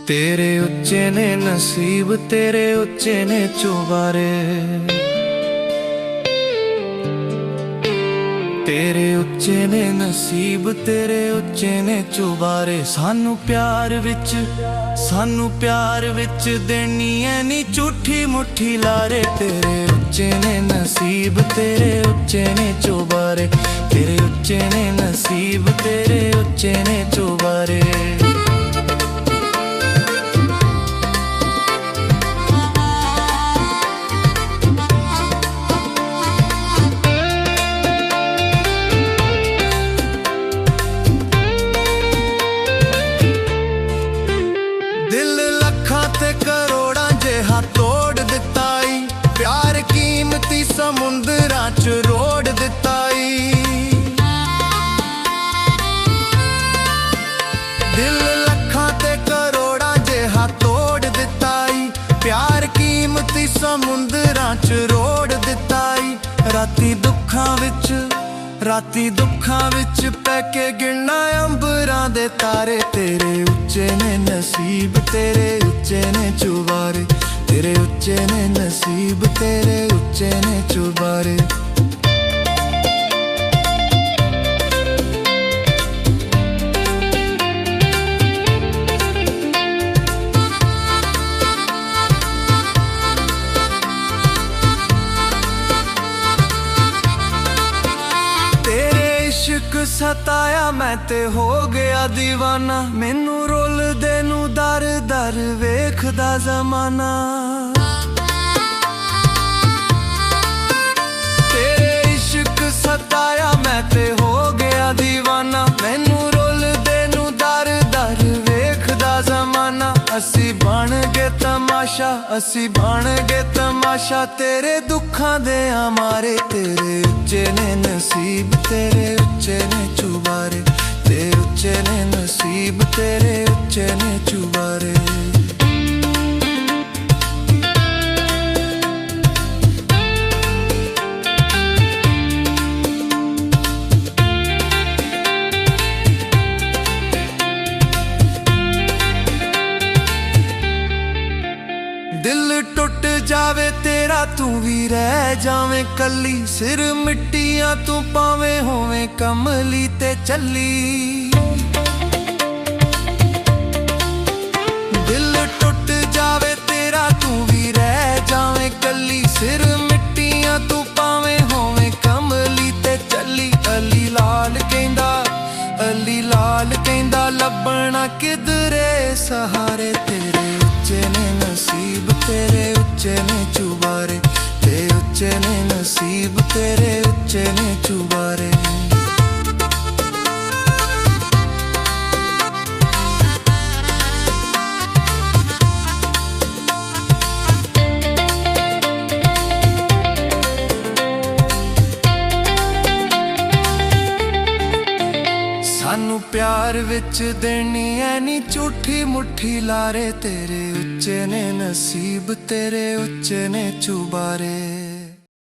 तेरे उच्चे ने नसीब, तेरे उच्चे ने चुबारे। तेरे उच्चे ने नसीब, तेरे उच्चे ने चुबारे। सानू प्यार विच देनी है नी झूठी मुट्ठी लारे। तेरे उच्चे ने नसीब, तेरे उच्चे ने चुबारे। तेरे उच्चे ने नसीब, तेरे उच्चे ने चुबारे। समुंदरां च रोड़ दिता दिल लखां ते करोड़ां जिहा तोड़ दिता। प्यार कीमती समुंदरां च रोड़ दिता। राती दुखां विच पैके गिणना अंबरां दे तारे। तेरे उच्चे ने नसीब, तेरे उच्चे ने चुबारे। तेरे उच्चे ने नसीब, तेरे उच्चे ने चुबारे। तेरे इश्क सताया मैं ते हो गया दीवाना। मैनू रोलदे नू दर दर वेखदा जमाना। तेरे इश्क सताया मैं ते हो गया दीवाना। मैनू रोलदे नू दर दर वेखदा जमाना। असी बन गए तमाशा, तेरे दुखां दे मारे। तेरे उच्चे ने नसीब, तेरे उच्चे ने चुबारे। तेरे उच्चे ने नसीब, तेरे उच्चे ने चुबारे। दिल टुट जावे तेरा तू भी रह जावे कली। सिर मिट्टियां तू पावे होवे कमली ते चली। दिल टुट जावे तेरा तू भी रह जावे कली। सिर मिट्टियां तू पावे होवे कमली ते चली। अली लाल कहंदा लभना किधरे सहारे। तेरे उच्चे ने नसीब, तेरे उच्चे ने चुबारे। तेरे उच्चे ने नसीब, तेरे उच्चे ने चुबारे। सानू प्यार विच देनी है नी झूठी मुट्ठी लारे। तेरे उच्चे ने नसीब, तेरे उच्चे ने चुबारे।